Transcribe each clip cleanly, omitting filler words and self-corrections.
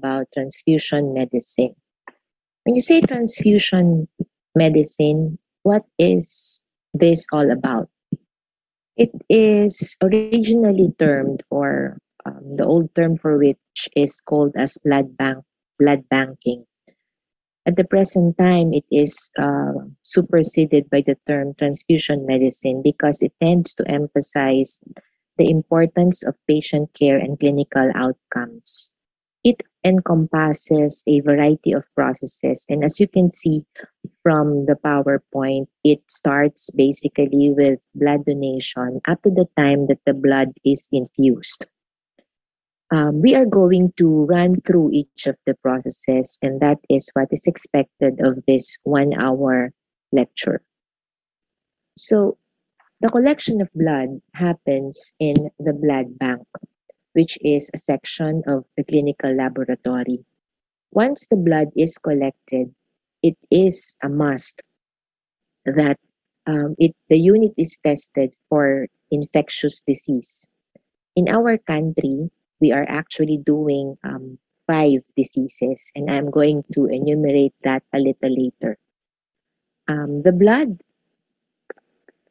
about transfusion medicine. When you say transfusion medicine, what is this all about? It is originally termed, or the old term for which is called as blood banking. At the present time, it is superseded by the term transfusion medicine because it tends to emphasize the importance of patient care and clinical outcomes. It encompasses a variety of processes, and as you can see from the PowerPoint, it starts basically with blood donation up to the time that the blood is infused. We are going to run through each of the processes, and that is what is expected of this 1 hour lecture. So, the collection of blood happens in the blood bank, which is a section of the clinical laboratory. Once the blood is collected, it is a must that the unit is tested for infectious disease. In our country, we are actually doing 5 diseases, and I'm going to enumerate that a little later. The blood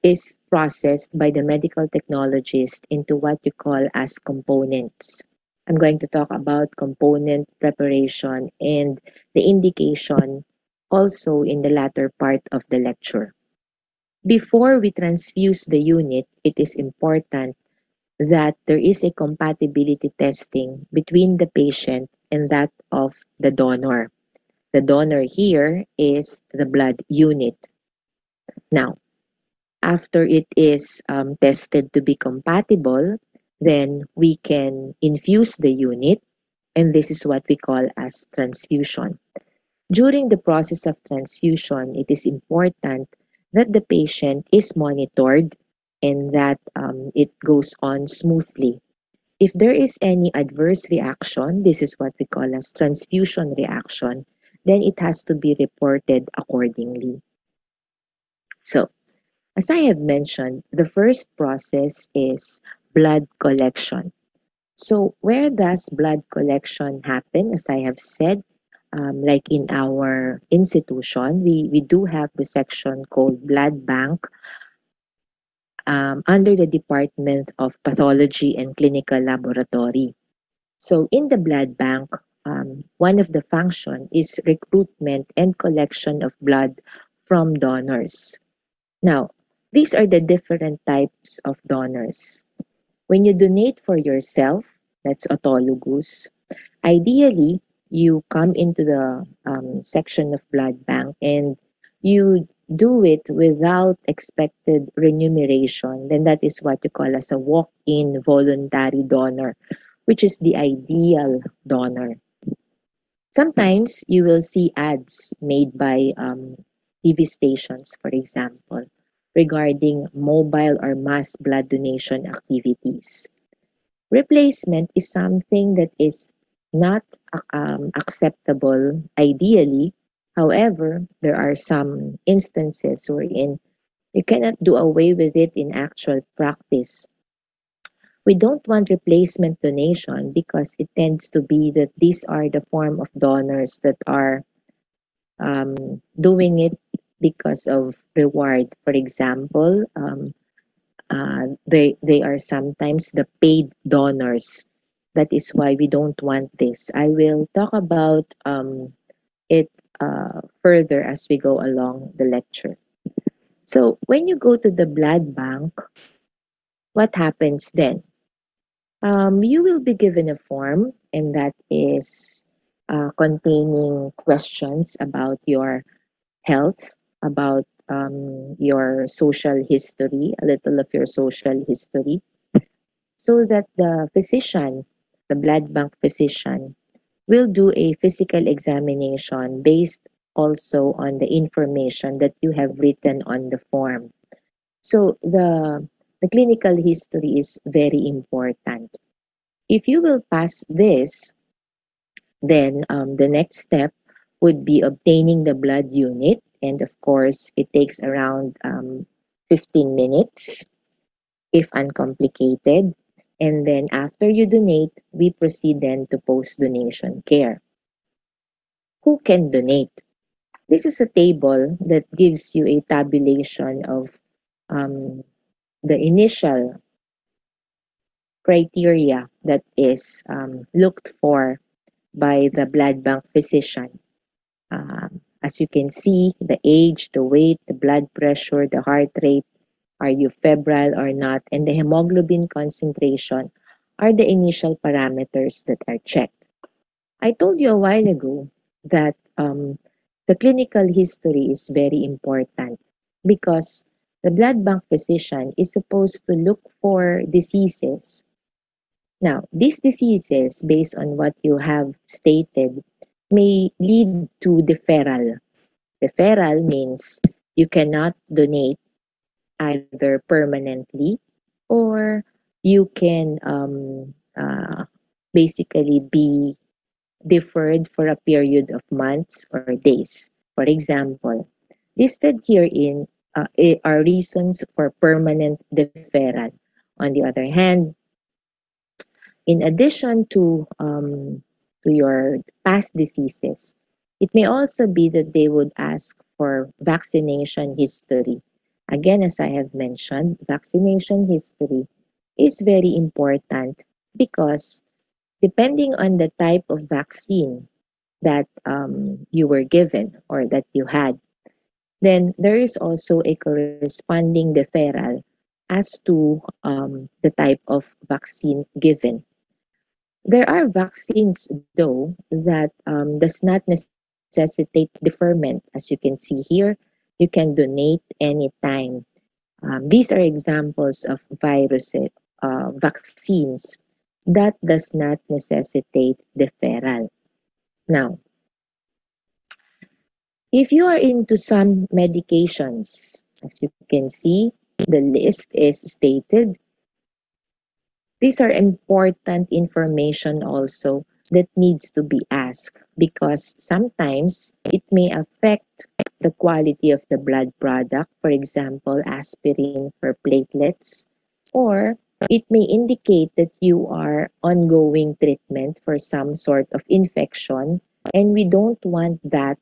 is processed by the medical technologist into what you call as components. I'm going to talk about component preparation and the indication also in the latter part of the lecture. Before we transfuse the unit, it is important that there is a compatibility testing between the patient and that of the donor. The donor here is the blood unit. Now, after it is tested to be compatible, then we can infuse the unit, and this is what we call as transfusion. During the process of transfusion, it is important that the patient is monitored and that it goes on smoothly. If there is any adverse reaction, this is what we call as transfusion reaction, then it has to be reported accordingly. So, as I have mentioned, the first process is blood collection. So, where does blood collection happen? As I have said, like in our institution, we do have the section called blood bank under the Department of Pathology and Clinical Laboratory. So in the blood bank, one of the function is recruitment and collection of blood from donors. Now, these are the different types of donors. When you donate for yourself, that's autologous. Ideally, you come into the section of blood bank and you do it without expected remuneration. Then that is what you call as a walk-in voluntary donor, which is the ideal donor. Sometimes you will see ads made by TV stations, for example, regarding mobile or mass blood donation activities. Replacement is something that is not acceptable ideally. However, there are some instances wherein you cannot do away with it in actual practice. We don't want replacement donation because it tends to be that these are the form of donors that are doing it because of reward. For example, they are sometimes the paid donors. That is why we don't want this. I will talk about it further as we go along the lecture. So when you go to the blood bank, what happens then? You will be given a form, and that is containing questions about your health, about your social history, a little of your social history, so that the physician, the blood bank physician, will do a physical examination based also on the information that you have written on the form. So the clinical history is very important. If you will pass this, then the next step would be obtaining the blood unit. And of course, it takes around 15 minutes if uncomplicated. And then after you donate, we proceed then to post-donation care. Who can donate? This is a table that gives you a tabulation of um, the initial criteria that is looked for by the blood bank physician. As you can see, the age, the weight, the blood pressure, the heart rate, are you febrile or not, and the hemoglobin concentration are the initial parameters that are checked. I told you a while ago that the clinical history is very important because the blood bank physician is supposed to look for diseases. Now, these diseases, based on what you have stated, may lead to deferral. Deferral means you cannot donate either permanently or you can basically be deferred for a period of months or days. For example, listed herein are reasons for permanent deferral. On the other hand, in addition to your past diseases, it may also be that they would ask for vaccination history. Again, as I have mentioned, vaccination history is very important because depending on the type of vaccine that you were given or that you had, then there is also a corresponding deferral as to the type of vaccine given. There are vaccines, though, that does not necessitate deferment. As you can see here, you can donate anytime. These are examples of viruses, vaccines that does not necessitate deferral. Now, if you are into some medications, as you can see, the list is stated. These are important information also that needs to be asked because sometimes it may affect the quality of the blood product, for example, aspirin for platelets, or it may indicate that you are ongoing treatment for some sort of infection, and we don't want that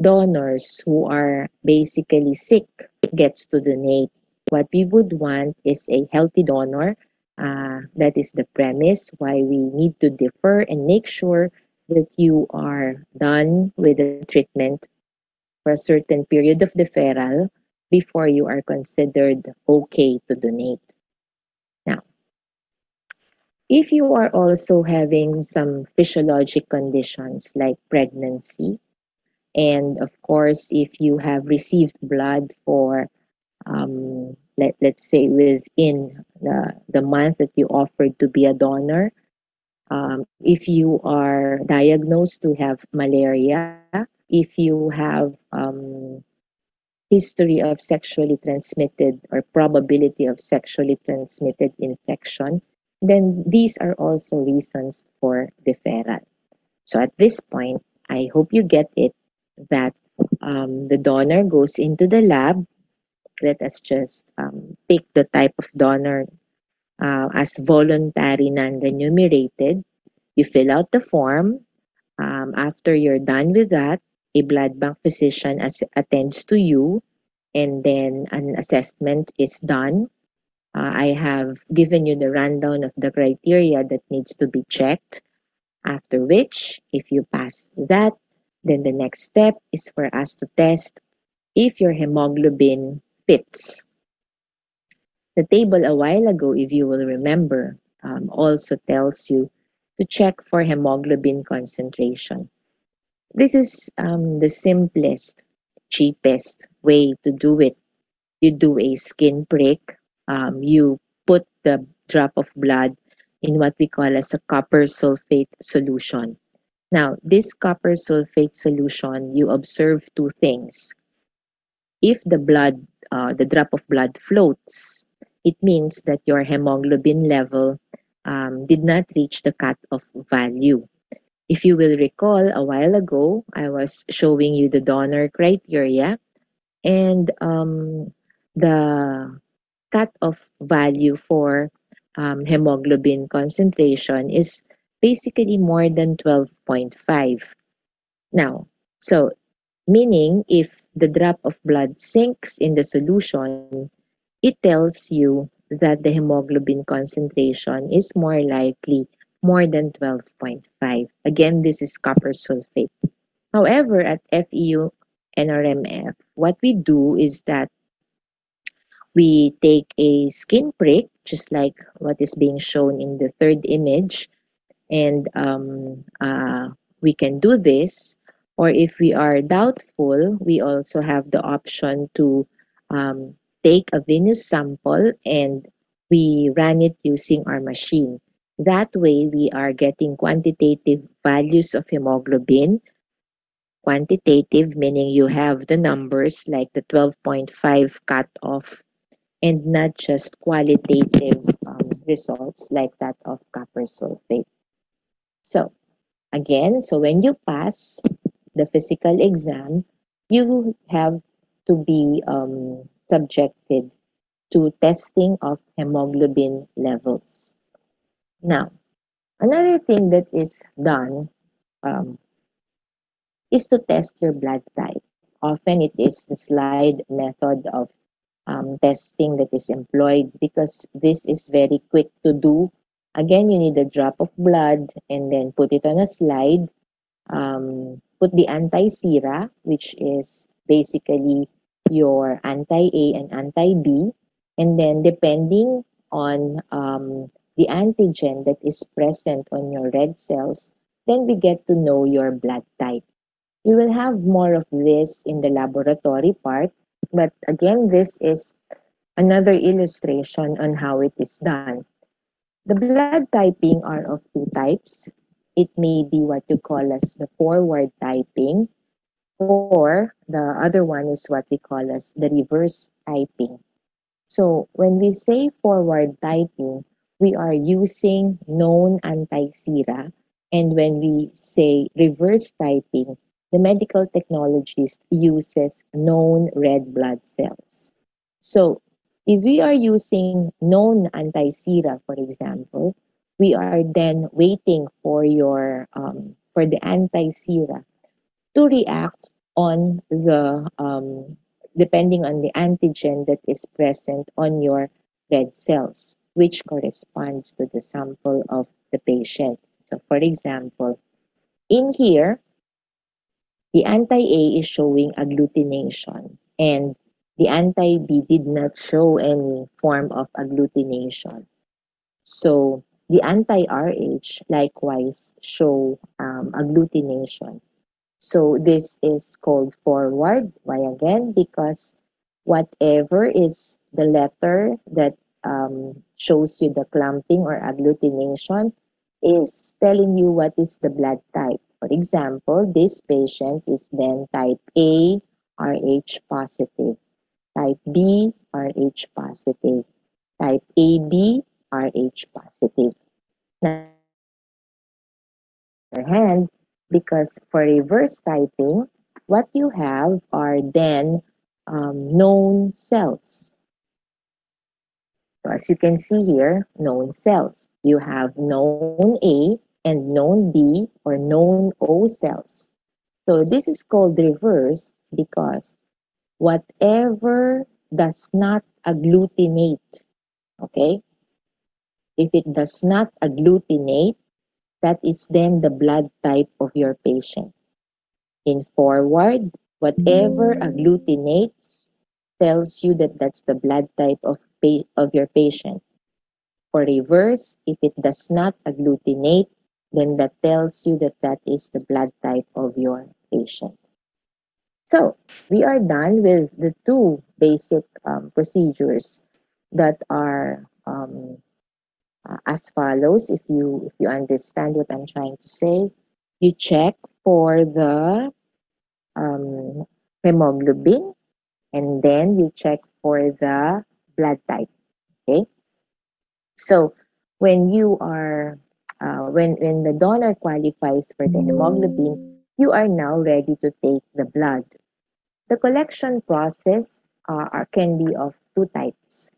donors who are basically sick gets to donate. What we would want is a healthy donor. That is the premise why we need to defer and make sure that you are done with the treatment for a certain period of deferral before you are considered okay to donate. Now, if you are also having some physiologic conditions like pregnancy, and of course, if you have received blood for, let's say, within the month that you offered to be a donor, if you are diagnosed to have malaria, if you have history of sexually transmitted or probability of sexually transmitted infection, then these are also reasons for deferral. So at this point, I hope you get it that the donor goes into the lab. Let us just pick the type of donor as voluntary non-remunerated. You fill out the form. After you're done with that, a blood bank physician attends to you, and then an assessment is done. I have given you the rundown of the criteria that needs to be checked. After which, if you pass that, then the next step is for us to test if your hemoglobin fits. The table a while ago, if you will remember, also tells you to check for hemoglobin concentration. This is the simplest, cheapest way to do it. You do a skin prick, you put the drop of blood in what we call as a copper sulfate solution. Now, this copper sulfate solution, you observe two things. If the drop of blood floats, it means that your hemoglobin level did not reach the cutoff value. If you will recall, a while ago, I was showing you the donor criteria, and the cutoff value for hemoglobin concentration is basically more than 12.5. Now, so meaning if the drop of blood sinks in the solution, it tells you that the hemoglobin concentration is more likely more than 12.5. Again, this is copper sulfate. However, at FEU NRMF, what we do is that we take a skin prick, just like what is being shown in the third image, and we can do this. Or if we are doubtful, we also have the option to um, take a venous sample and we run it using our machine. That way, we are getting quantitative values of hemoglobin. Quantitative meaning you have the numbers like the 12.5 cutoff, and not just qualitative results like that of copper sulfate. So again, so when you pass the physical exam, you have to be subjected to testing of hemoglobin levels. Now, another thing that is done um, is to test your blood type. Often it is the slide method of testing that is employed because this is very quick to do. Again, you need a drop of blood and then put it on a slide. Put the anti-sera, which is basically your anti-A and anti-B, and then depending on the antigen that is present on your red cells, then we get to know your blood type. You will have more of this in the laboratory part, but again, this is another illustration on how it is done. The blood typing are of two types. It may be what you call as the forward typing, or the other one is what we call as the reverse typing. So when we say forward typing, we are using known anti-sera, and when we say reverse typing, the medical technologist uses known red blood cells. So if we are using known anti-sera, for example, we are then waiting for the anti-sera to react on the depending on the antigen that is present on your red cells, which corresponds to the sample of the patient. So for example, in here, the anti-A is showing agglutination and the anti-B did not show any form of agglutination. So the anti-RH likewise show agglutination. So this is called forward. Why again? Because whatever is the letter that shows you the clumping or agglutination is telling you what is the blood type. For example, this patient is then type A, RH positive, type B, RH positive, type AB, RH positive. Now, your hand, because for reverse typing, what you have are then known cells. So as you can see here, known cells. You have known A and known B or known O cells. So this is called reverse because whatever does not agglutinate, okay? If it does not agglutinate, that is then the blood type of your patient. In forward, whatever agglutinates tells you that that's the blood type of your patient. For reverse, if it does not agglutinate, then that tells you that that is the blood type of your patient. So we are done with the two basic procedures that are as follows. If you understand what I'm trying to say, you check for the um, hemoglobin, and then you check for the blood type. Okay, so when you are when the donor qualifies for the hemoglobin, you are now ready to take the blood. The collection process can be of two types.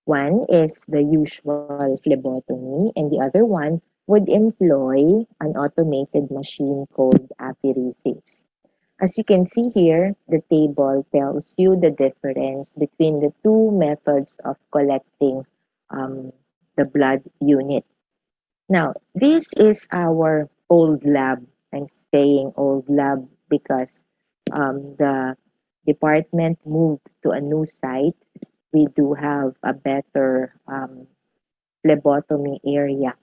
One is the usual phlebotomy, and the other one would employ an automated machine called apheresis. As you can see here, the table tells you the difference between the two methods of collecting um, the blood unit. Now, this is our old lab. I'm saying old lab because the department moved to a new site. We do have a better phlebotomy area.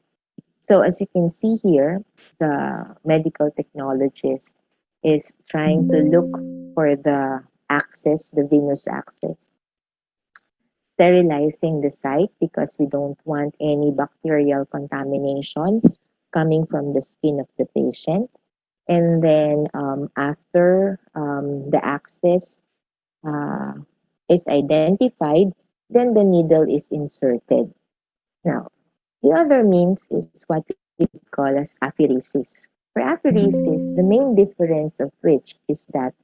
So as you can see here, the medical technologist is trying to look for the access, the venous access, sterilizing the site because we don't want any bacterial contamination coming from the skin of the patient. And then after the access uh, is identified, then the needle is inserted. Now, the other means is what we call as apheresis. For apheresis, the main difference of which is that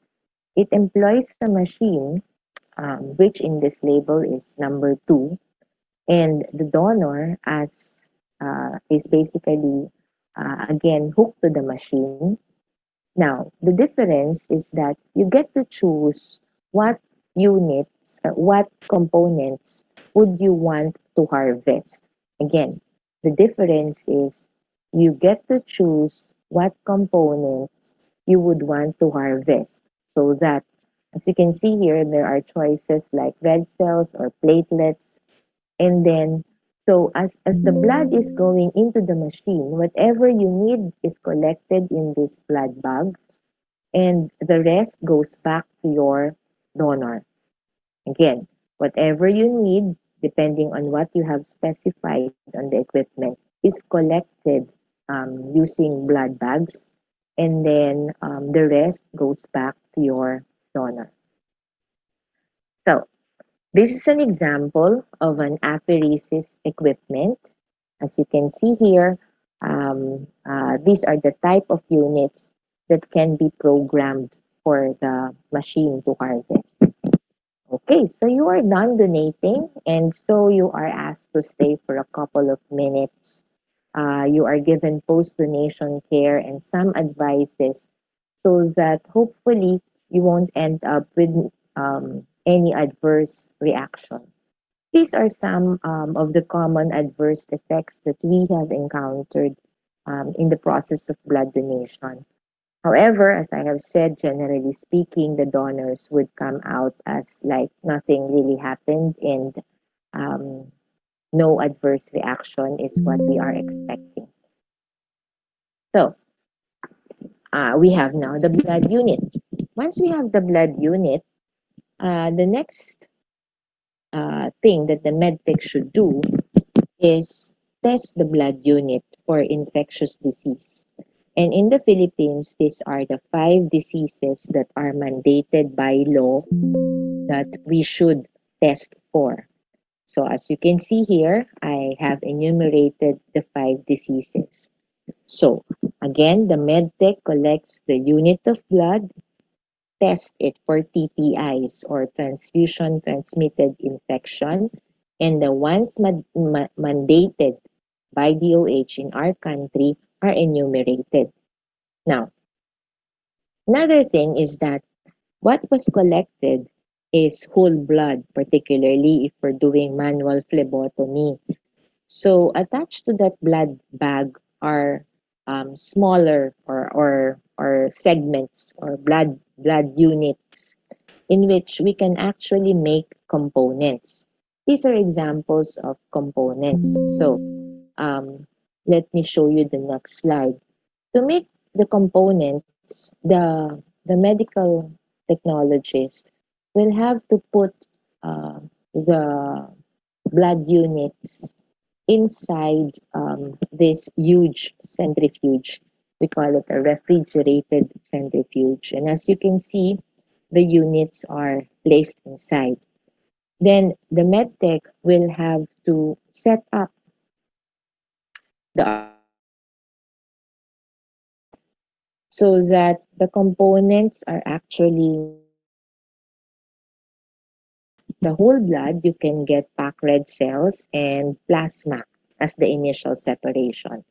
it employs a machine, which in this label is number two, and the donor as is basically again hooked to the machine. Now, the difference is that you get to choose what units, what components would you want to harvest. Again, the difference is you get to choose what components you would want to harvest so that, as you can see here, there are choices like red cells or platelets. And then, so as the blood is going into the machine, whatever you need is collected in these blood bags, and the rest goes back to your donor. Again, whatever you need, depending on what you have specified on the equipment, is collected using blood bags, and then the rest goes back to your donor. So, this is an example of an apheresis equipment. As you can see here, these are the type of units that can be programmed for the machine to harvest. Okay, so you are done donating, and so you are asked to stay for a couple of minutes. You are given post donation care and some advices so that hopefully you won't end up with any adverse reaction. These are some of the common adverse effects that we have encountered in the process of blood donation. However, as I have said, generally speaking, the donors would come out as like nothing really happened, and um, no adverse reaction is what we are expecting. So, we have now the blood unit. Once we have the blood unit, the next thing that the medtech should do is test the blood unit for infectious disease. And in the Philippines, these are the 5 diseases that are mandated by law that we should test for. So as you can see here, I have enumerated the 5 diseases. So again, the medtech collects the unit of blood, test it for TTIs or transfusion transmitted infection, and the ones mandated by DOH in our country are enumerated. Now, another thing is that what was collected is whole blood, particularly if we're doing manual phlebotomy. So attached to that blood bag are smaller or segments or blood units in which we can actually make components. These are examples of components. So let me show you the next slide. To make the components, the medical technologist will have to put the blood units inside this huge centrifuge. We call it a refrigerated centrifuge. And as you can see, the units are placed inside. Then the medtech will have to set up the so that the components are actually the whole blood, you can get packed red cells and plasma as the initial separation.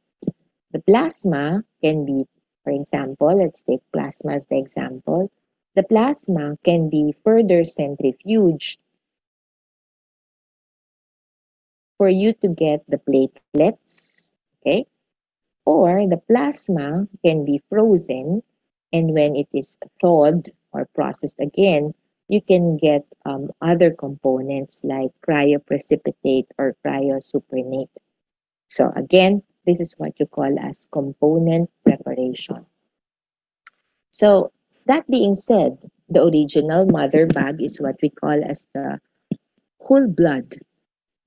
The plasma can be, for example, let's take plasma as the example. The plasma can be further centrifuged for you to get the platelets, okay? Or the plasma can be frozen, and when it is thawed or processed again, you can get other components like cryoprecipitate or cryosupernate. So again, this is what you call as component preparation. So that being said, the original mother bag is what we call as the whole blood.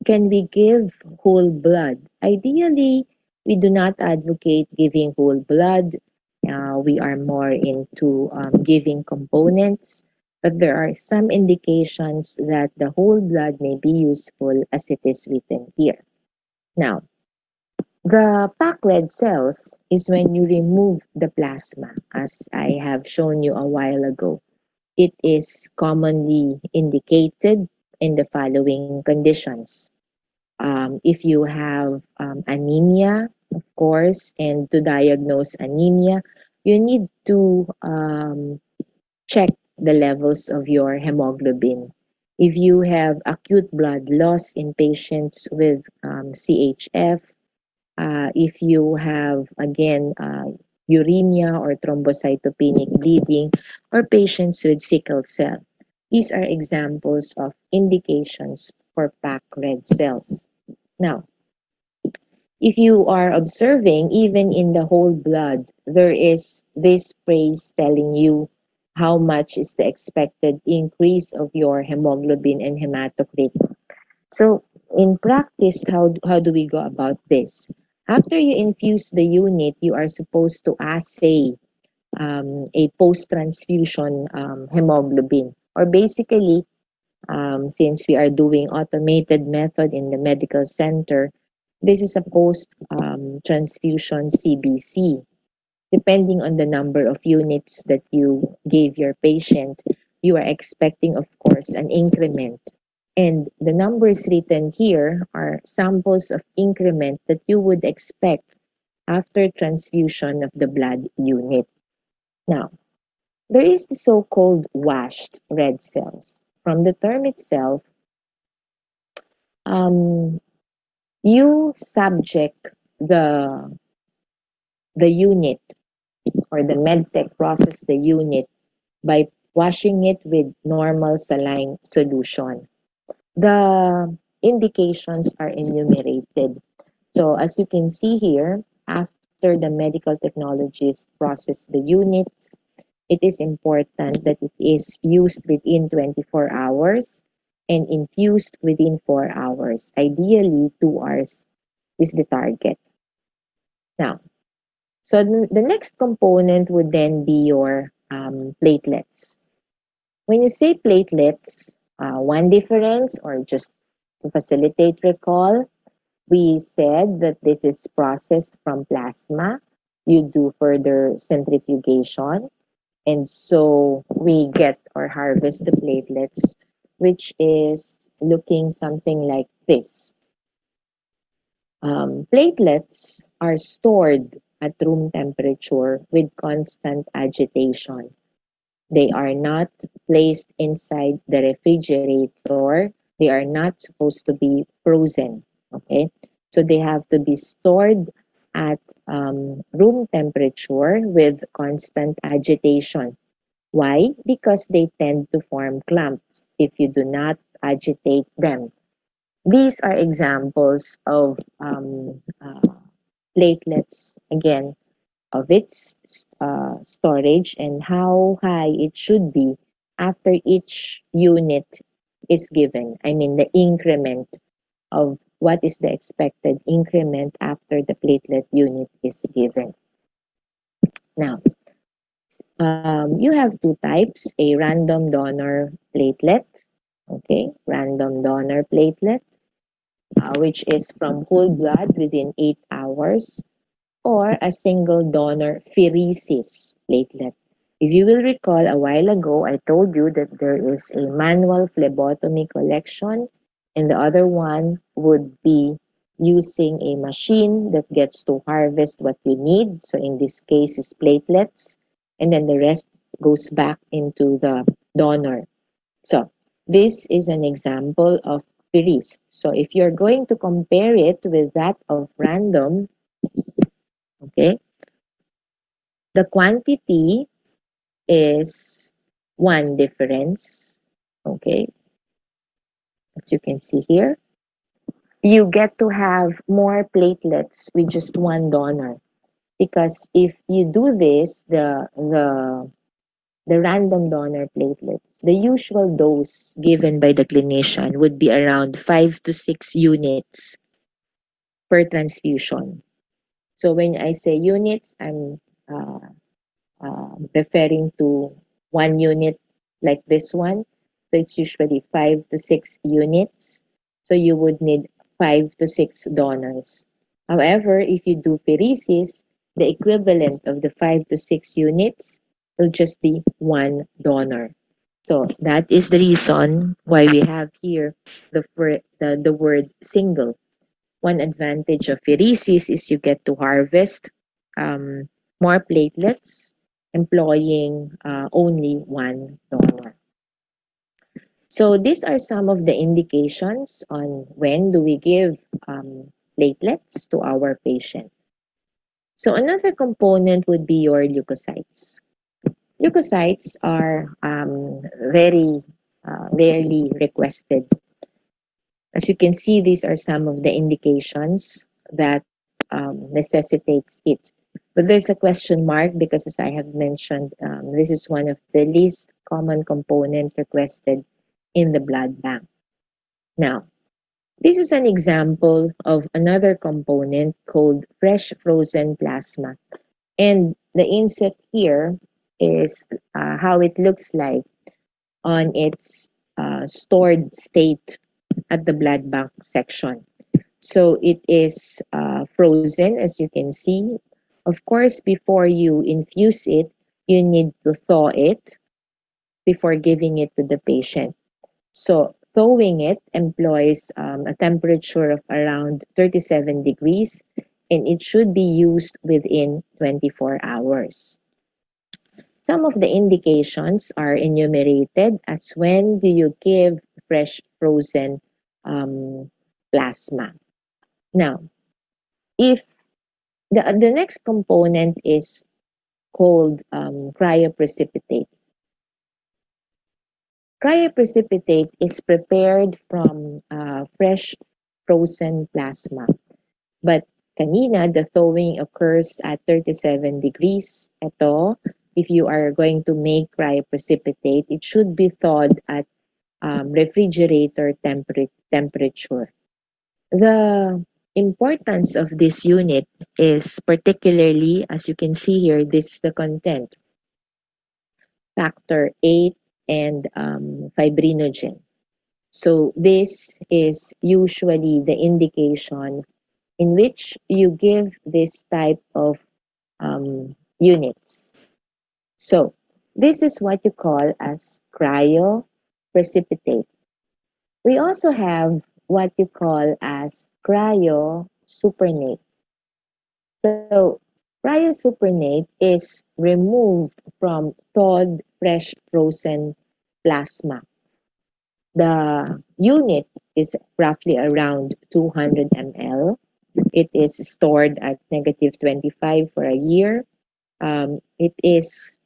Can we give whole blood? Ideally, we do not advocate giving whole blood. We are more into giving components, but there are some indications that the whole blood may be useful as it is written here. Now, the packed red cells is when you remove the plasma, as I have shown you a while ago. It is commonly indicated in the following conditions. If you have anemia, of course, and to diagnose anemia, you need to check the levels of your hemoglobin. If you have acute blood loss in patients with CHF, if you have, again, uremia or thrombocytopenic bleeding, or patients with sickle cell. These are examples of indications for packed red cells. Now, if you are observing, even in the whole blood, there is this phrase telling you how much is the expected increase of your hemoglobin and hematocrit. So in practice, how do we go about this? After you infuse the unit, you are supposed to assay a post-transfusion hemoglobin. Or basically, since we are doing automated method in the medical center, this is a post-transfusion CBC. Depending on the number of units that you gave your patient, you are expecting, of course, an increment. And the numbers written here are samples of increment that you would expect after transfusion of the blood unit. Now, there is the so-called washed red cells. From the term itself, um, you subject the unit, or the medtech process the unit by washing it with normal saline solution. The indications are enumerated. So as you can see here, after the medical technologists process the units, it is important that it is used within 24 hours and infused within 4 hours. Ideally, 2 hours is the target. Now, so the next component would then be your platelets. When you say platelets, one difference, or just to facilitate recall, we said that this is processed from plasma. You do further centrifugation, and so we get or harvest the platelets, which is looking something like this. Platelets are stored at room temperature with constant agitation. They are not placed inside the refrigerator. They are not supposed to be frozen. Okay, so they have to be stored at room temperature with constant agitation. Why? Because they tend to form clumps if you do not agitate them. These are examples of platelets, again, of its storage and how high it should be after each unit is given. I mean, the increment of what is the expected increment after the platelet unit is given. Now, you have two types, a random donor platelet, okay, random donor platelet, which is from whole blood within 8 hours, or a single donor pheresis platelet. If you will recall, a while ago, I told you that there is a manual phlebotomy collection, and the other one would be using a machine that gets to harvest what you need. So in this case is platelets, and then the rest goes back into the donor. So this is an example of Pherese. So if you're going to compare it with that of random, okay, the quantity is one difference, okay, as you can see here. You get to have more platelets with just one donor because if you do this, the random donor platelets, the usual dose given by the clinician would be around 5 to 6 units per transfusion. So when I say units, I'm uh, referring to 1 unit like this one. So it's usually 5 to 6 units. So you would need 5 to 6 donors. However, if you do pheresis, the equivalent of the 5 to 6 units will just be one donor. So that is the reason why we have here the word single. One advantage of pheresis is you get to harvest um, more platelets employing only one donor. So these are some of the indications on when do we give platelets to our patient. So another component would be your leukocytes. Leukocytes are very rarely requested. As you can see, these are some of the indications that necessitates it. But there's a question mark because, as I have mentioned, this is one of the least common component requested in the blood bank. Now, this is an example of another component called fresh frozen plasma. And the inset here is how it looks like on its stored state at the blood bank section. So it is frozen, as you can see. Of course, before you infuse it, you need to thaw it before giving it to the patient. So thawing it employs a temperature of around 37 degrees, and it should be used within 24 hours. Some of the indications are enumerated as when do you give fresh frozen plasma. Now, if the next component is called cryoprecipitate. Cryoprecipitate is prepared from fresh frozen plasma. But kanina, the thawing occurs at 37 degrees. Ito, if you are going to make cryoprecipitate, it should be thawed at refrigerator temperature. The importance of this unit is particularly, as you can see here, this is the content, factor 8 and fibrinogen. So this is usually the indication in which you give this type of units. So this is what you call as cryoprecipitate. We also have what you call as cryosupernate. So cryosupernate is removed from thawed fresh frozen plasma. The unit is roughly around 200 ml. It is stored at -25 for a year. It is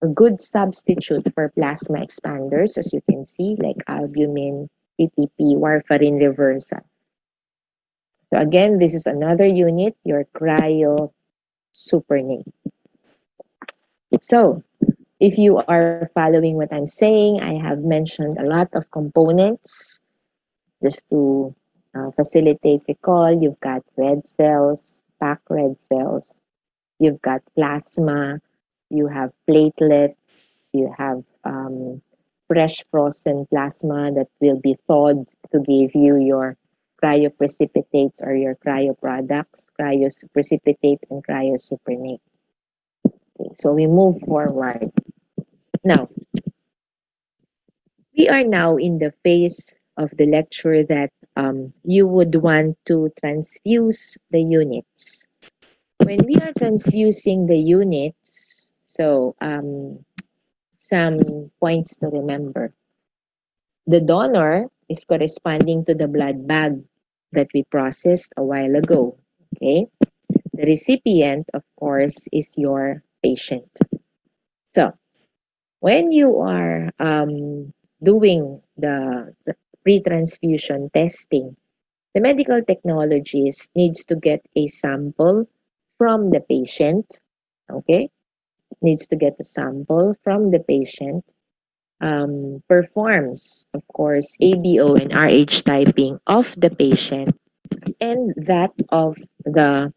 a good substitute for plasma expanders, as you can see, like albumin, PTP, warfarin reversa. So again, this is another unit, your cryosupernate. So if you are following what I'm saying, I have mentioned a lot of components just to facilitate recall. You've got red cells, packed red cells, you've got plasma, you have platelets, you have fresh frozen plasma that will be thawed to give you your cryoprecipitates or your cryoproducts, cryoprecipitate and cryosupernate. Okay, so we move forward. Now, we are now in the phase of the lecture that you would want to transfuse the units. When we are transfusing the units, so some points to remember. The donor is corresponding to the blood bag that we processed a while ago. Okay? The recipient, of course, is your patient. So, when you are doing the pre-transfusion testing, the medical technologist needs to get a sample from the patient, okay? Needs to get a sample from the patient, performs, of course, ABO and RH typing of the patient and that of the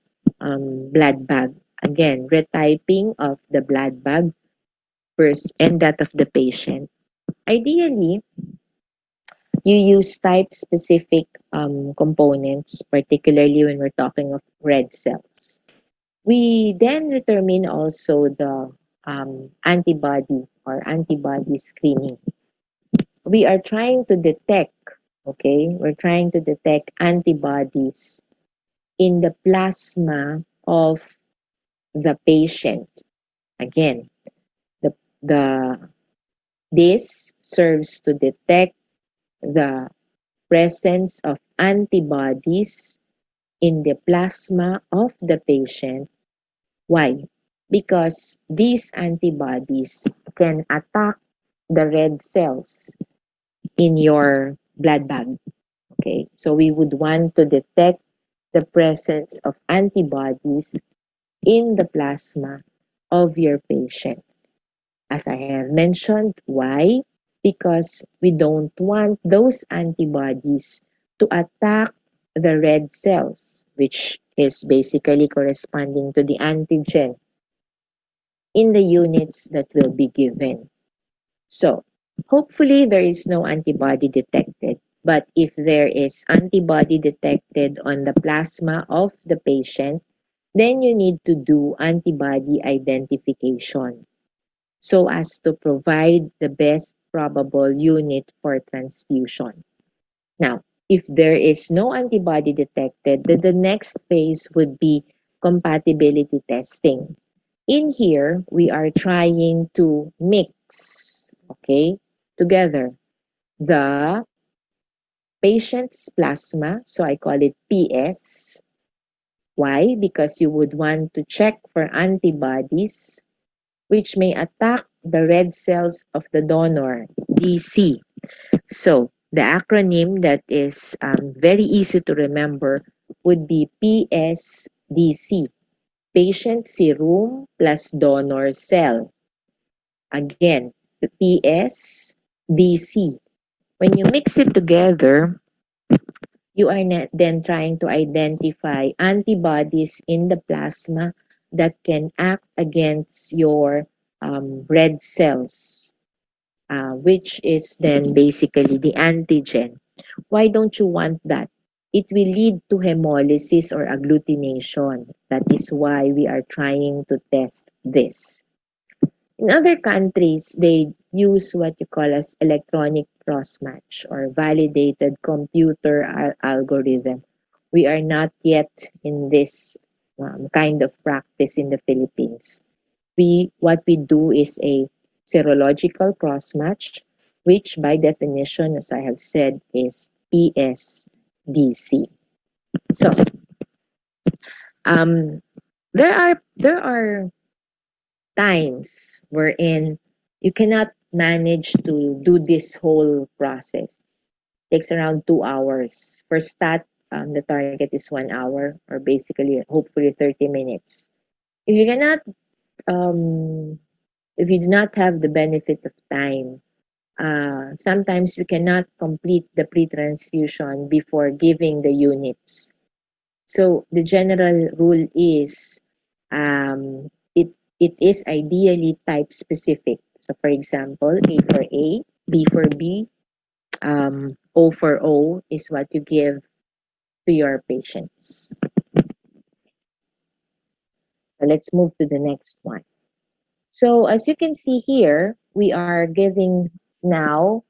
blood bag. Again, retyping of the blood bag first and that of the patient. Ideally, you use type-specific components, particularly when we're talking of red cells. We then determine also the antibody or antibody screening. We are trying to detect, okay, we're trying to detect antibodies in the plasma of the patient. Again, the, the this serves to detect the presence of antibodies in the plasma of the patient. Why? Because these antibodies can attack the red cells in your blood bag. Okay, so we would want to detect the presence of antibodies in the plasma of your patient. As I have mentioned, why? Because we don't want those antibodies to attack the red cells, which is basically corresponding to the antigen in the units that will be given. So, hopefully there is no antibody detected. But if there is antibody detected on the plasma of the patient, then you need to do antibody identification so as to provide the best probable unit for transfusion. Now, if there is no antibody detected, then the next phase would be compatibility testing. In here, we are trying to mix, okay, together the patient's plasma, so I call it PS. Why? Because you would want to check for antibodies which may attack the red cells of the donor, DC. So, the acronym that is very easy to remember would be PSDC, patient serum plus donor cell. Again, PSDC. When you mix it together, you are then trying to identify antibodies in the plasma that can act against your red cells, which is then basically the antigen. Why don't you want that? It will lead to hemolysis or agglutination. That is why we are trying to test this. In other countries, they use what you call as electronic cross-match or validated computer algorithm. We are not yet in this kind of practice in the Philippines. What we do is a serological cross-match, which by definition, as I have said, is PSDC. So, um, there are times wherein you cannot manage to do this whole process. It takes around 2 hours. For stat, the target is 1 hour or basically hopefully 30 minutes. If you cannot, um, if you do not have the benefit of time, sometimes we cannot complete the pre-transfusion before giving the units. So the general rule is it is ideally type specific. So for example, A for A, B for B, O for O is what you give to your patients. So let's move to the next one. So as you can see here, we are giving now,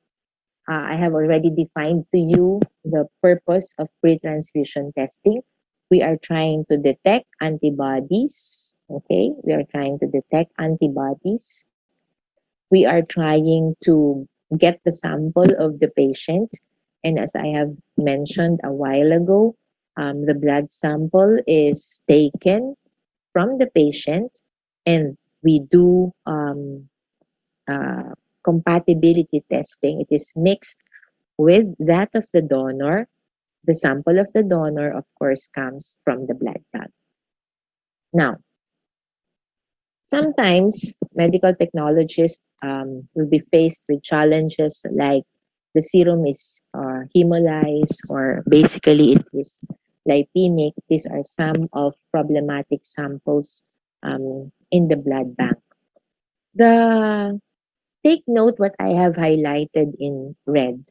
I have already defined to you the purpose of pre-transfusion testing. We are trying to detect antibodies. Okay, we are trying to detect antibodies. We are trying to get the sample of the patient. And as I have mentioned a while ago, the blood sample is taken from the patient, and we do uh, compatibility testing. It is mixed with that of the donor. The sample of the donor, of course, comes from the blood bank. Now, sometimes medical technologists will be faced with challenges like the serum is hemolyzed, or basically it is lipemic. These are some of problematic samples in the blood bank. The Take note what I have highlighted in red.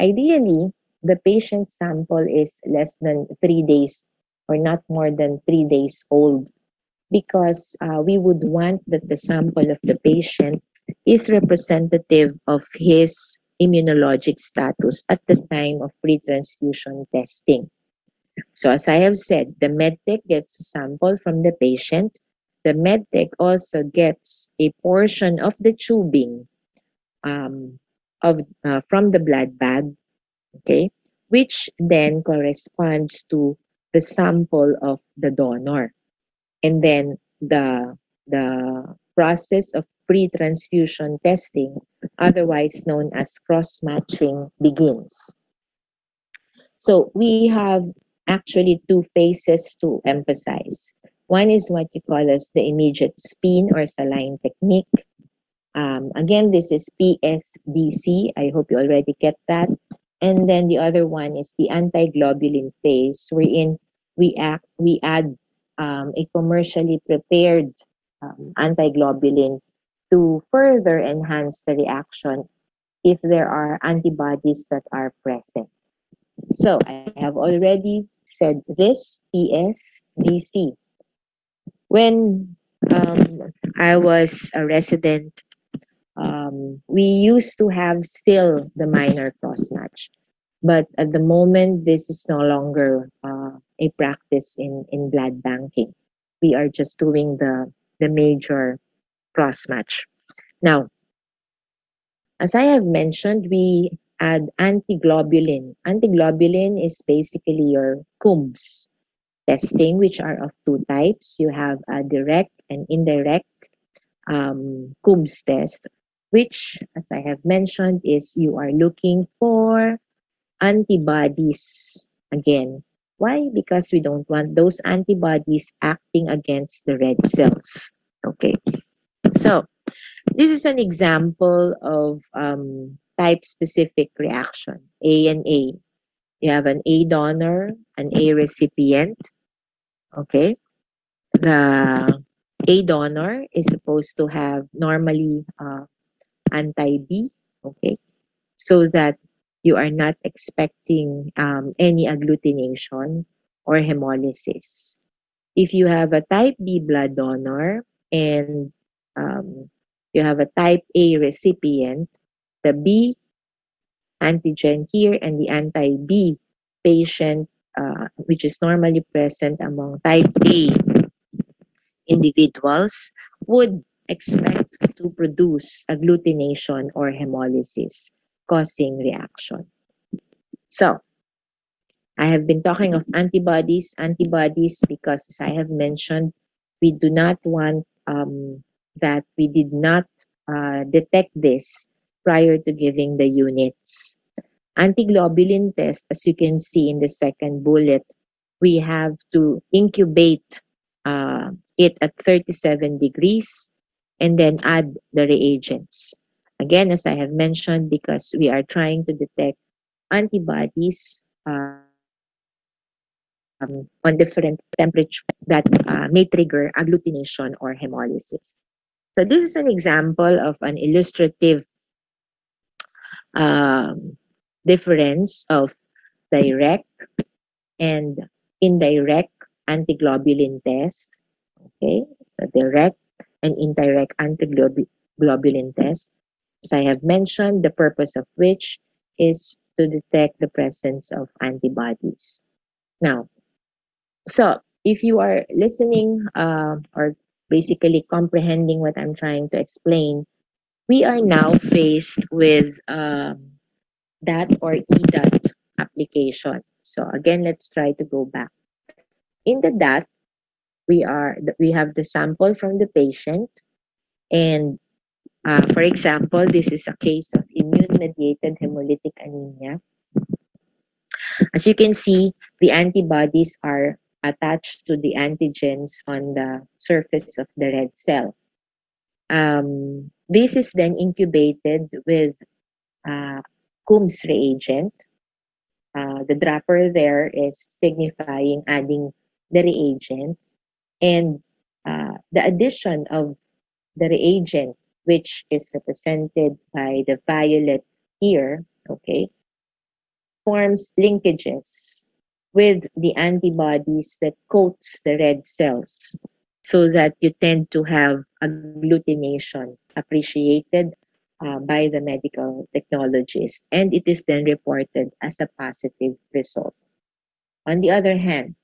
Ideally, the patient sample is less than 3 days or not more than 3 days old, because we would want that the sample of the patient is representative of his immunologic status at the time of pre-transfusion testing. So as I have said, the medtech gets a sample from the patient. The medtech also gets a portion of the tubing um, of from the blood bag, okay, which then corresponds to the sample of the donor. And then the process of pre-transfusion testing, otherwise known as cross-matching, begins. So we have actually two phases to emphasize. One is what you call as the immediate spin or saline technique. Again, this is PSDC. I hope you already get that. And then the other one is the antiglobulin phase, wherein we add a commercially prepared antiglobulin to further enhance the reaction if there are antibodies that are present. So I have already said this PSDC. When I was a resident, we used to have still the minor cross match, but at the moment this is no longer a practice in blood banking. We are just doing the major cross match. Now, as I have mentioned, we add antiglobulin. Antiglobulin is basically your CUMS testing, which are of two types. You have a direct and indirect CUMS test, which, as I have mentioned, is you are looking for antibodies again. Why? Because we don't want those antibodies acting against the red cells. Okay, so this is an example of type-specific reaction, A and A. You have an A donor, an A recipient. Okay, the A donor is supposed to have normally anti-B, okay, so that you are not expecting any agglutination or hemolysis. If you have a type B blood donor and um, you have a type A recipient, the B antigen here and the anti-B patient, which is normally present among type A individuals, would expect to produce agglutination or hemolysis, causing reaction. So, I have been talking of antibodies because, as I have mentioned, we do not want that we did not detect this prior to giving the units. Antiglobulin test, as you can see in the second bullet, we have to incubate it at 37 degrees and then add the reagents. Again, as I have mentioned, because we are trying to detect antibodies on different temperature that may trigger agglutination or hemolysis. So this is an example of an illustrative um, difference of direct and indirect antiglobulin test. Okay, so direct and indirect antiglobulin test. as I have mentioned, the purpose of which is to detect the presence of antibodies. Now, so if you are listening or basically comprehending what I'm trying to explain, we are now faced with DAT or EDAT application. So again, let's try to go back. In the DAT, we have the sample from the patient, and for example, this is a case of immune-mediated hemolytic anemia. As you can see, the antibodies are attached to the antigens on the surface of the red cell. This is then incubated with uh, Coombs reagent. The dropper there is signifying adding the reagent, and the addition of the reagent, which is represented by the violet here, okay, forms linkages with the antibodies that coats the red cells so that you tend to have agglutination appreciated by the medical technologist, and it is then reported as a positive result. On the other hand,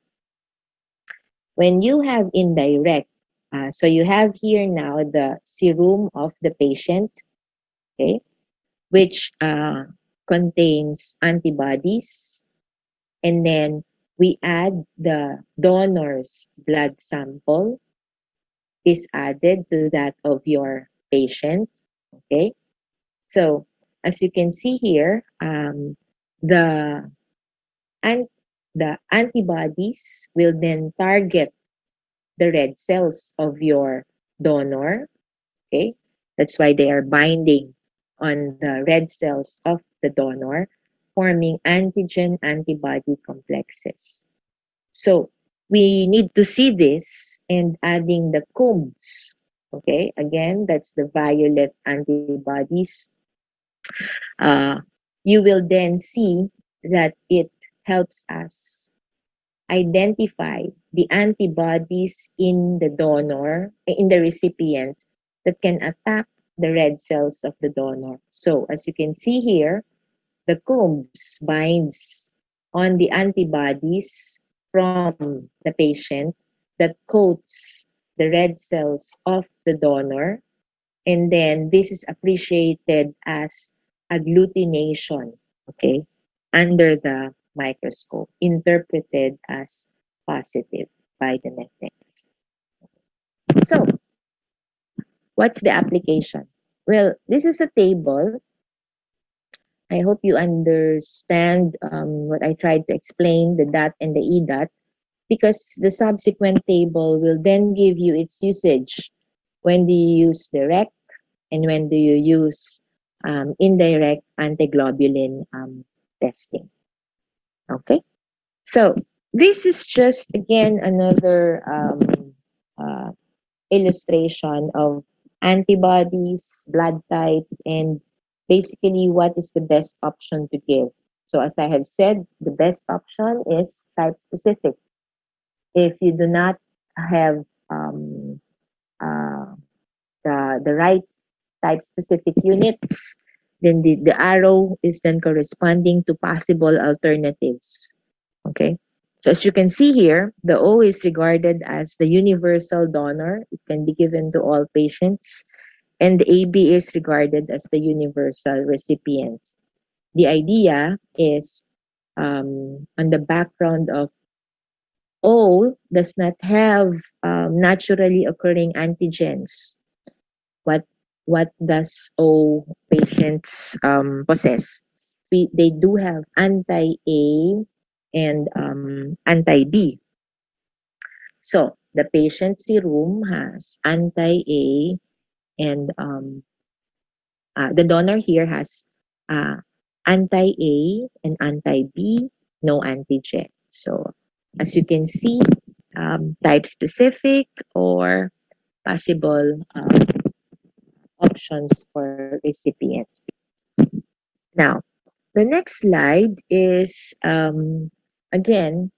when you have indirect, so you have here now the serum of the patient, okay, which contains antibodies, and then we add the donor's blood sample is added to that of your patient, okay. So as you can see here, the and the antibodies will then target the red cells of your donor, okay. That's why they are binding on the red cells of the donor, forming antigen antibody complexes. So we need to see this and adding the Coombs. Okay, again, that's the violet antibodies. Uh, you will then see that it helps us identify the antibodies in the donor, in the recipient, that can attack the red cells of the donor. So as you can see here, the Coombs binds on the antibodies from the patient that coats the red cells of the donor, and then this is appreciated as agglutination, okay, under the microscope, interpreted as positive by the netnets. So, what's the application? Well, this is a table. I hope you understand what I tried to explain, the DAT and the EDAT, because the subsequent table will then give you its usage. When do you use direct and when do you use indirect antiglobulin testing? Okay, so this is just again another uh, illustration of antibodies, blood type, and basically what is the best option to give. So as I have said, the best option is type specific. If you do not have uh, the right type specific units, then the arrow is then corresponding to possible alternatives. Okay. So as you can see here, the O is regarded as the universal donor. It can be given to all patients. And the AB is regarded as the universal recipient. The idea is on the background of O does not have naturally occurring antigens. What what does O patients possess? They do have anti-A and anti-B. So the patient serum has anti-A and the donor here has uh, anti-A and anti-B, no antigen. So as you can see, type specific or possible options for recipient. Now, the next slide is again,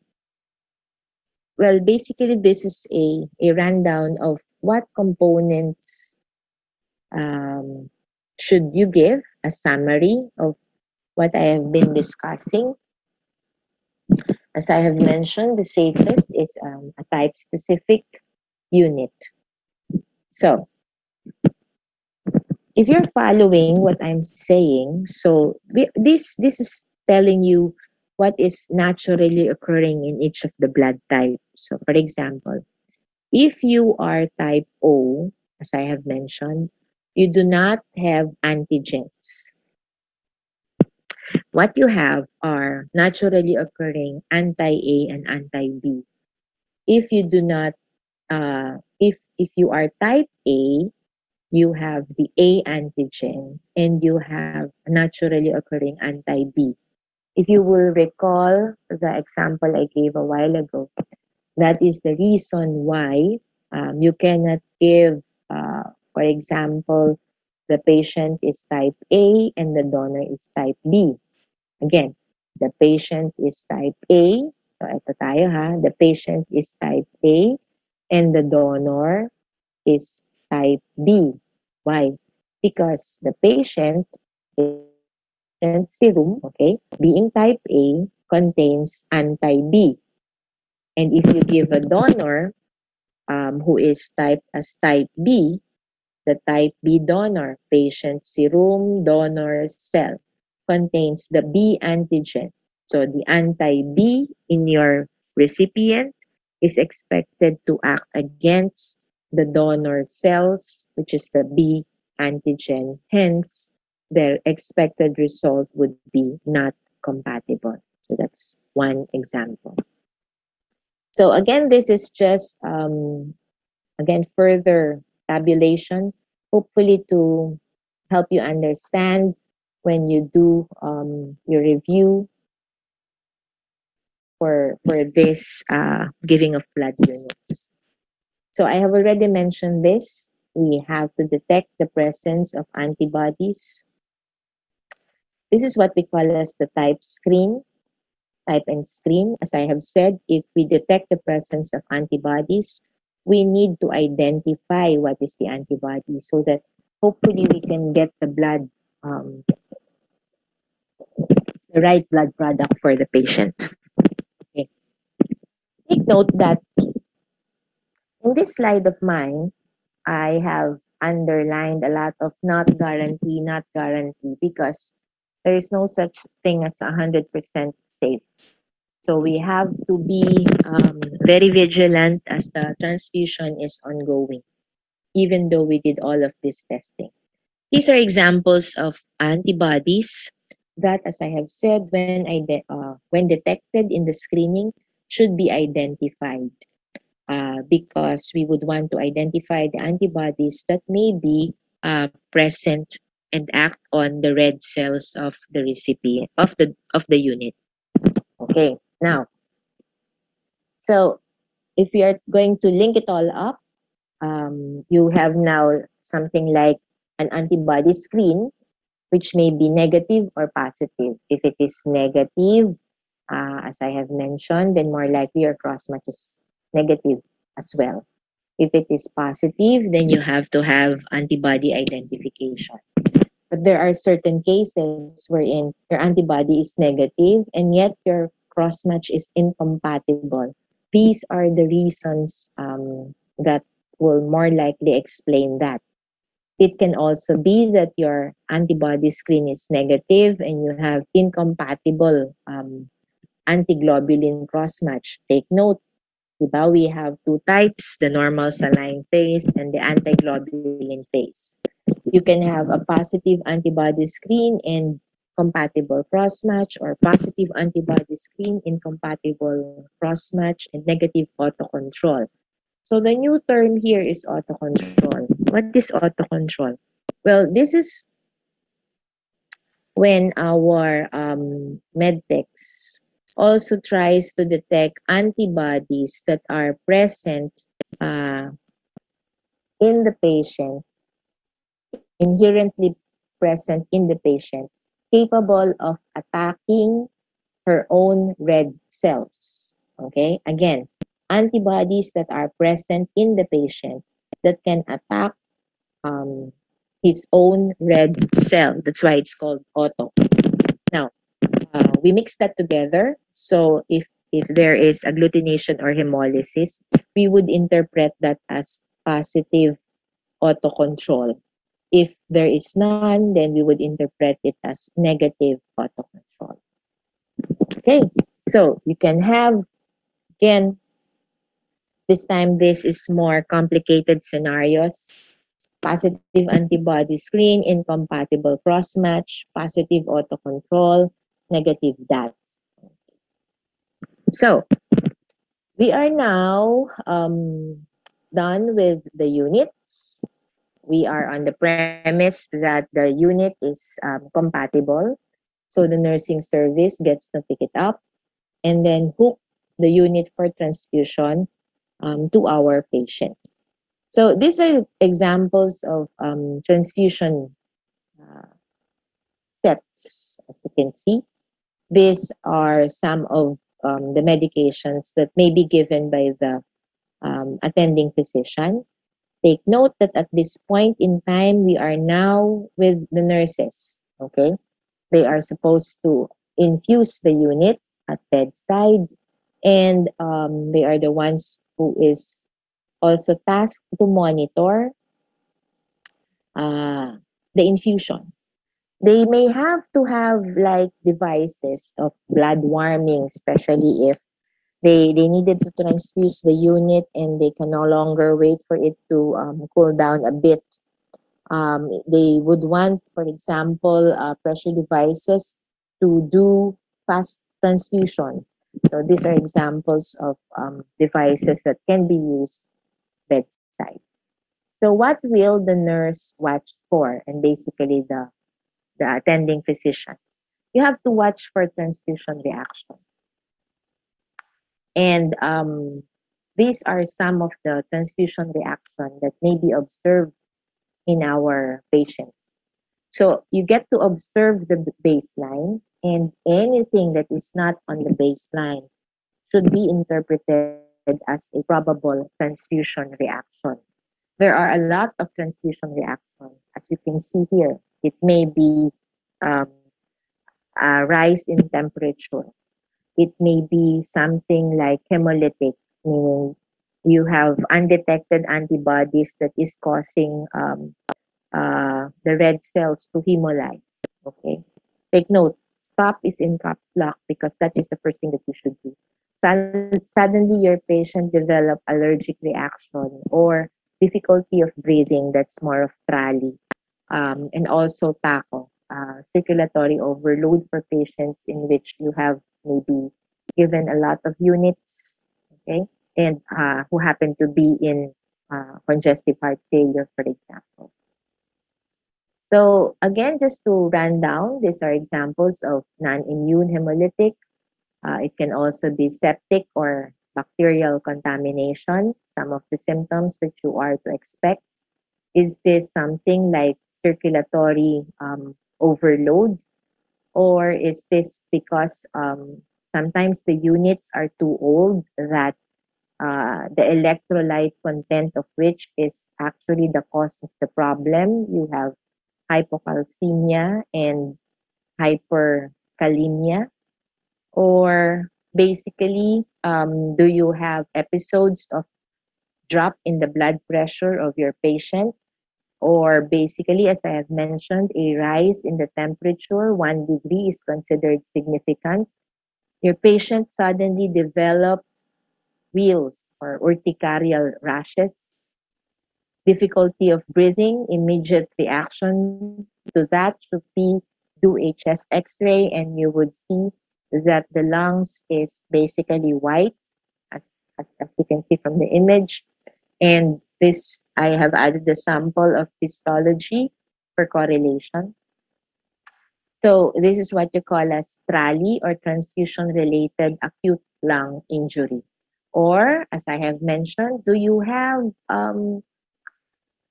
well, basically this is a rundown of what components um, should you give a summary of what I have been discussing? As I have mentioned, the safest is a type-specific unit. So, if you're following what I'm saying, so this is telling you what is naturally occurring in each of the blood types. So, for example, if you are type O, as I have mentioned, you do not have antigens. What you have are naturally occurring anti-A and anti-B. If you do not, if you are type A, you have the A antigen and you have naturally occurring anti-B. If you will recall the example I gave a while ago, that is the reason why you cannot give, for example, the patient is type A and the donor is type B. Again, the patient is type A. So ito tayo ha. The patient is type A and the donor is type B. Why? Because the patient serum, okay, being type A, contains anti-B. And if you give a donor who is type as type B, the type B donor, patient serum donor cell, contains the B antigen. So the anti-B in your recipient is expected to act against the donor cells, which is the B antigen. Hence, the expected result would be not compatible. So that's one example. So again, this is just again further tabulation, hopefully to help you understand when you do your review for this giving of blood units. So I have already mentioned this. We have to detect the presence of antibodies. This is what we call as the type screen, type and screen. As I have said, if we detect the presence of antibodies, we need to identify what is the antibody so that hopefully we can get the blood, the right blood product for the patient. Okay. Take note that in this slide of mine, I have underlined a lot of not guarantee, because there is no such thing as 100% safe. So we have to be very vigilant as the transfusion is ongoing, even though we did all of this testing. These are examples of antibodies that, as I have said, when detected in the screening, should be identified because we would want to identify the antibodies that may be present and act on the red cells of the recipient of the unit. Okay, now, so if we are going to link it all up, you have now something like an antibody screen, which may be negative or positive. If it is negative, as I have mentioned, then more likely your cross match is negative as well. If it is positive, then you have to have antibody identification. But there are certain cases wherein your antibody is negative and yet your cross match is incompatible. These are the reasons that will more likely explain that. It can also be that your antibody screen is negative and you have incompatible antiglobulin cross match. Take note, diba, we have two types, the normal saline phase and the antiglobulin phase. You can have a positive antibody screen and compatible cross-match, or positive antibody screen, incompatible cross-match, and negative autocontrol. So the new term here is autocontrol. What is autocontrol? Well, this is when our medtechs also tries to detect antibodies that are present uh, in the patient, inherently present in the patient, capable of attacking her own red cells. Okay, again, antibodies that are present in the patient that can attack um, his own red cell. That's why it's called auto. Now, we mix that together. So if there is agglutination or hemolysis, we would interpret that as positive autocontrol. If there is none, then we would interpret it as negative autocontrol. Okay, so you can have, again, this time this is more complicated scenarios. Positive antibody screen, incompatible cross-match, positive autocontrol, negative DAT. So we are now done with the units. We are on the premise that the unit is compatible. So the nursing service gets to pick it up and then hook the unit for transfusion to our patient. So these are examples of transfusion uh, sets, as you can see. These are some of the medications that may be given by the attending physician. Take note that at this point in time, we are now with the nurses. Okay, they are supposed to infuse the unit at bedside, and they are the ones who is also tasked to monitor uh, the infusion. They may have to have like devices of blood warming, especially if they needed to transfuse the unit and they can no longer wait for it to cool down a bit. They would want, for example, pressure devices to do fast transfusion. So these are examples of devices that can be used bedside. So what will the nurse watch for, and basically the attending physician? You have to watch for transfusion reaction. And these are some of the transfusion reaction that may be observed in our patient. So you get to observe the baseline, and anything that is not on the baseline should be interpreted as a probable transfusion reaction. There are a lot of transfusion reaction. As you can see here, it may be um, a rise in temperature. It may be something like hemolytic, meaning you have undetected antibodies that is causing the red cells to hemolyze. Okay. Take note, stop is in caps lock because that is the first thing that you should do. Suddenly your patient develop allergic reaction or difficulty of breathing, that's more of trally. And also TACO, circulatory overload for patients in which you have maybe given a lot of units, okay, and who happen to be in congestive heart failure, for example. So again, just to run down, these are examples of non-immune hemolytic. It can also be septic or bacterial contamination. Some of the symptoms that you are to expect. Is this something like circulatory overload? Or is this because sometimes the units are too old that the electrolyte content of which is actually the cause of the problem? You have hypocalcemia and hyperkalemia? Or basically, do you have episodes of drop in the blood pressure of your patient? Or basically, as I have mentioned, a rise in the temperature, 1 degree is considered significant. Your patient suddenly developed wheals or urticarial rashes, difficulty of breathing, immediate reaction to that should be do a chest x-ray and you would see that the lungs is basically white as you can see from the image. And this, I have added the sample of histology for correlation. So this is what you call as TRALI or transfusion-related acute lung injury. Or, as I have mentioned, do you have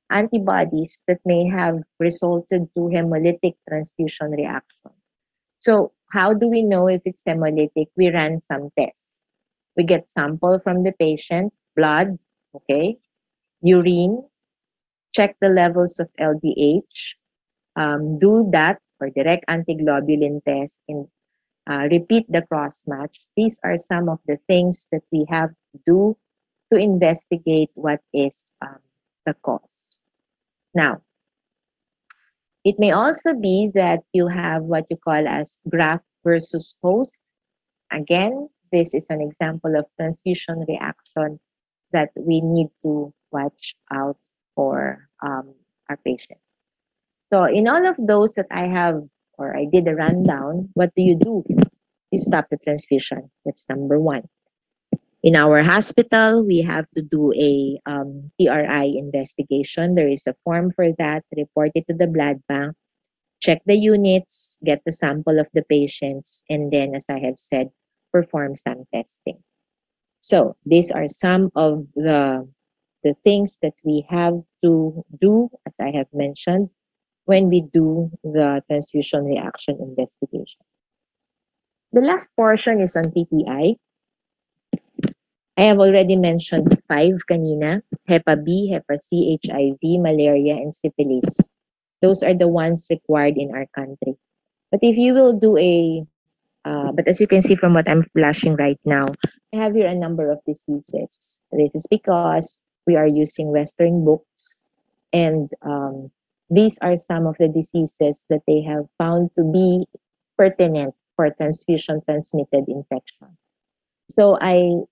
antibodies that may have resulted to hemolytic transfusion reaction? So how do we know if it's hemolytic? We run some tests. We get sample from the patient, blood, okay, urine, check the levels of LDH, do that for direct antiglobulin test, and repeat the cross match. These are some of the things that we have to do to investigate what is the cause. Now, it may also be that you have what you call as graft versus host. Again, this is an example of transfusion reaction that we need to watch out for our patient. So in all of those that I have or I did a rundown, what do? You stop the transfusion. That's number one. In our hospital, we have to do a TRI investigation. There is a form for that. Report it to the blood bank. Check the units, get the sample of the patients, and then, as I have said, perform some testing. So these are some of the things that we have to do, as I have mentioned, when we do the transfusion reaction investigation. The last portion is on PPI. I have already mentioned 5 kanina: Hepa B, Hepa C, HIV, malaria, and syphilis. Those are the ones required in our country. But if you will do but as you can see from what I'm flashing right now, I have here a number of diseases. This is because we are using Western books, and these are some of the diseases that they have found to be pertinent for transfusion transmitted infection. So I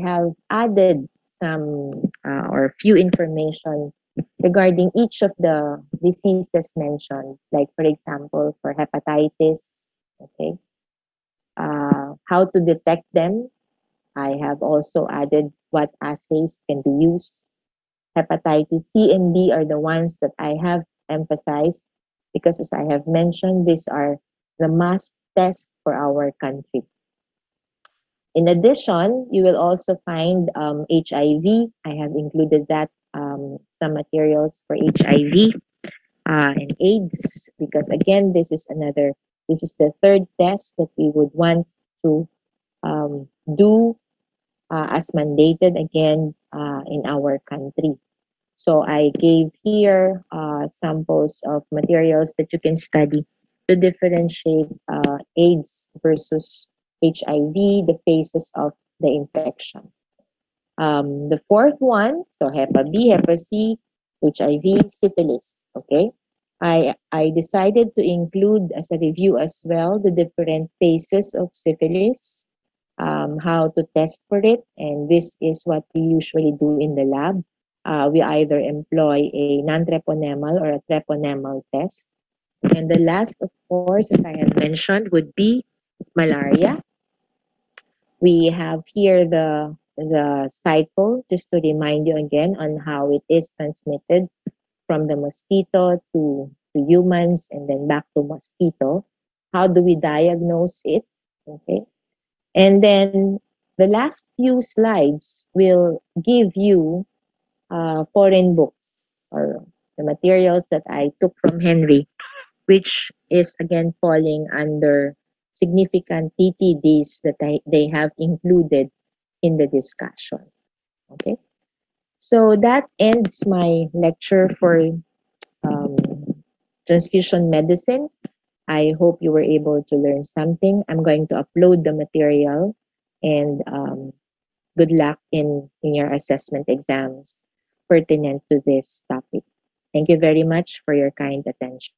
have added some or few information regarding each of the diseases mentioned. Like for example, for hepatitis, okay, how to detect them. I have also added what assays can be used. Hepatitis C and B are the ones that I have emphasized because, as I have mentioned, these are the must test for our country. In addition, you will also find HIV. I have included that some materials for HIV and AIDS because again, this is the third test that we would want to do as mandated again in our country. So I gave here samples of materials that you can study to differentiate AIDS versus HIV, the phases of the infection. The fourth one, so Hepa B, Hepa C, HIV, syphilis. Okay, I decided to include as a review as well the different phases of syphilis, how to test for it, and this is what we usually do in the lab. We either employ a non-treponemal or a treponemal test. And the last, of course, as I have mentioned, would be malaria. We have here the cycle, just to remind you again on how it is transmitted from the mosquito to humans and then back to mosquito. How do we diagnose it? Okay. And then the last few slides will give you foreign books or the materials that I took from Henry, which is again falling under significant TTDs that they have included in the discussion. Okay, so that ends my lecture for um, transfusion medicine. I hope you were able to learn something. I'm going to upload the material and good luck in your assessment exams pertinent to this topic. Thank you very much for your kind attention.